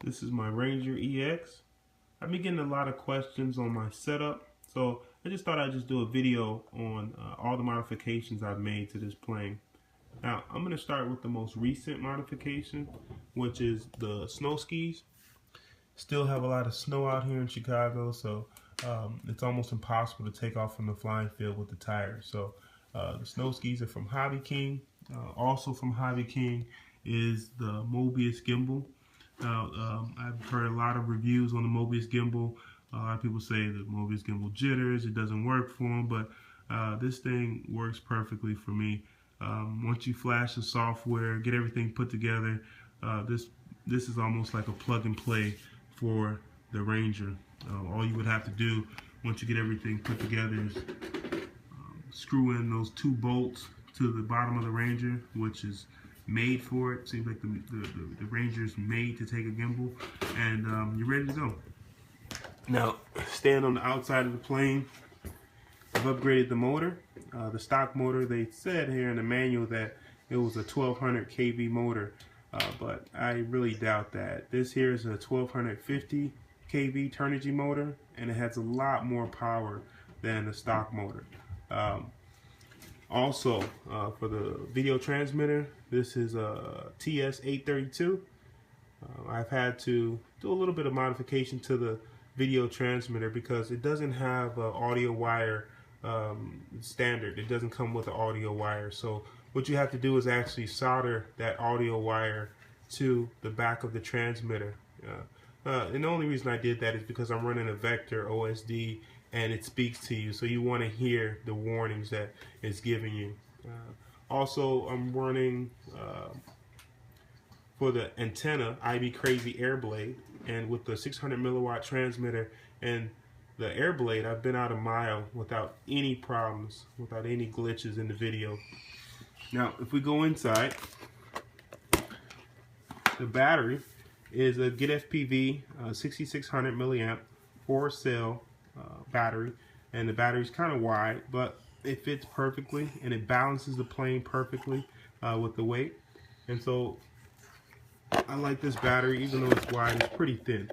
This is my Ranger EX. I've been getting a lot of questions on my setup, so I just thought I'd just do a video on all the modifications I've made to this plane. Now, I'm going to start with the most recent modification, which is the snow skis. Still have a lot of snow out here in Chicago, so it's almost impossible to take off from the flying field with the tires. So the snow skis are from Hobby King. Also from Hobby King is the Mobius Gimbal. Now, I've heard a lot of reviews on the Mobius Gimble. A lot of people say the Mobius Gimbal jitters, it doesn't work for them, but this thing works perfectly for me. Once you flash the software, get everything put together, this is almost like a plug and play for the Ranger. All you would have to do once you get everything put together is screw in those 2 bolts to the bottom of the Ranger, which is made for it. Seems like the Ranger's made to take a gimbal, and you're ready to go. Now, staying on the outside of the plane, I've upgraded the motor. The stock motor, they said here in the manual that it was a 1200 kV motor, but I really doubt that. This here is a 1250 kV Taranis motor, and it has a lot more power than the stock motor. Also, for the video transmitter, this is a TS832. I've had to do a little bit of modification to the video transmitter because it doesn't have an audio wire standard. It doesn't come with an audio wire. So what you have to do is actually solder that audio wire to the back of the transmitter. And the only reason I did that is because I'm running a Vector OSD, and it speaks to you, so you want to hear the warnings that it's giving you. Also, I'm running for the antenna IB Crazy Airblade, and with the 600 milliwatt transmitter and the Airblade, I've been out a mile without any problems, without any glitches in the video. Now, if we go inside, the battery is a Get FPV 6600 milliamp 4-cell battery, and the battery's kind of wide, but it fits perfectly and it balances the plane perfectly with the weight. And so I like this battery, even though it's wide, it's pretty thin.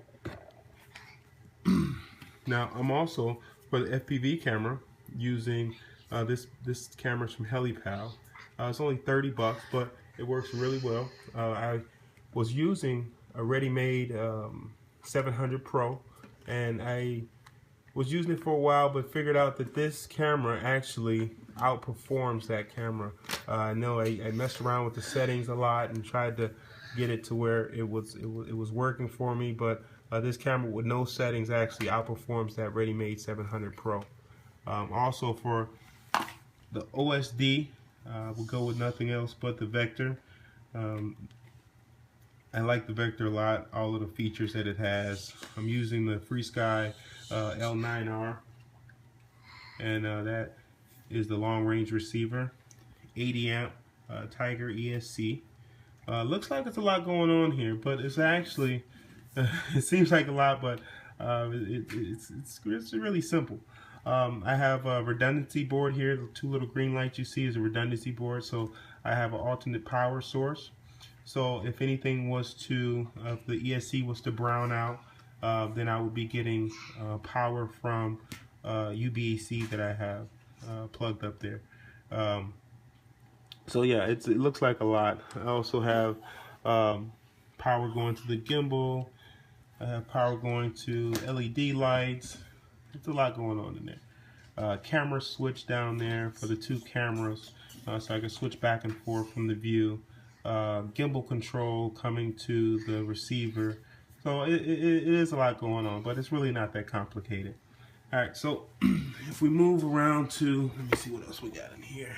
Now, I'm also, for the FPV camera, using this camera's from HeliPal. It's only 30 bucks, but it works really well. I was using a ready-made 700 Pro, and I was using it for a while, but figured out that this camera actually outperforms that camera. I know I messed around with the settings a lot and tried to get it to where it was working for me, but this camera with no settings actually outperforms that ready-made 700 Pro. Also, for the OSD, we'll go with nothing else but the Vector. I like the Vector a lot, all of the features that it has. I'm using the FreeSky L9R, and that is the long range receiver, 80 amp Tiger ESC. Looks like it's a lot going on here, but it's actually it seems like a lot, but it's really simple. I have a redundancy board here. The 2 little green lights you see is a redundancy board, so I have an alternate power source. So if anything was to, if the ESC was to brown out, then I would be getting power from UBEC that I have plugged up there. So yeah, it looks like a lot. I also have power going to the gimbal. I have power going to LED lights. It's a lot going on in there. Camera switch down there for the 2 cameras, so I can switch back and forth from the view. Gimbal control coming to the receiver. So it is a lot going on, but it's really not that complicated. Alright, so if we move around to, let me see what else we got in here.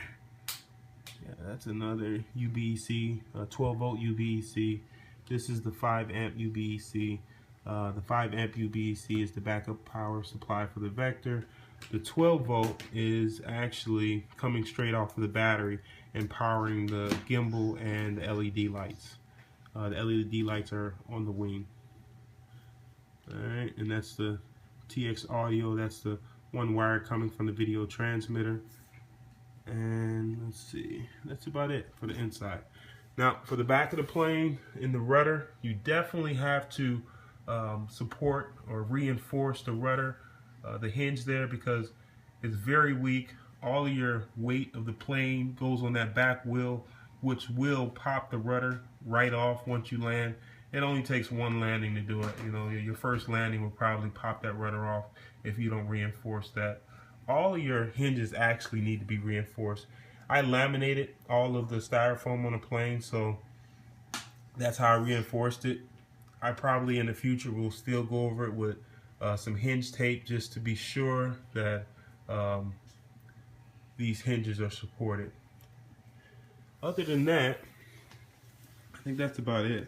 Yeah, that's another UBEC, 12 volt UBEC. This is the 5 amp UBEC. The 5 amp UBEC is the backup power supply for the Vector. The 12 volt is actually coming straight off of the battery and powering the gimbal and the LED lights. The LED lights are on the wing. Alright, and that's the TX audio. That's the 1 wire coming from the video transmitter. And let's see, that's about it for the inside. Now, for the back of the plane in the rudder, you definitely have to support or reinforce the rudder, the hinge there, because it's very weak. All of your weight of the plane goes on that back wheel, which will pop the rudder right off once you land. It only takes one landing to do it. You know, your first landing will probably pop that rudder off if you don't reinforce that. All of your hinges actually need to be reinforced. I laminated all of the styrofoam on the plane, so that's how I reinforced it. I probably in the future will still go over it with some hinge tape just to be sure that these hinges are supported. Other than that, I think that's about it.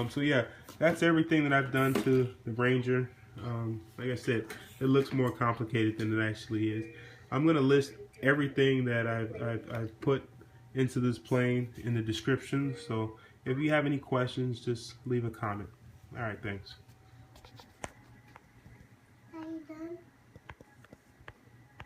So yeah, that's everything that I've done to the Ranger. Like I said, it looks more complicated than it actually is. I'm going to list everything that I've put into this plane in the description. So if you have any questions, just leave a comment. All right, thanks. Are you done?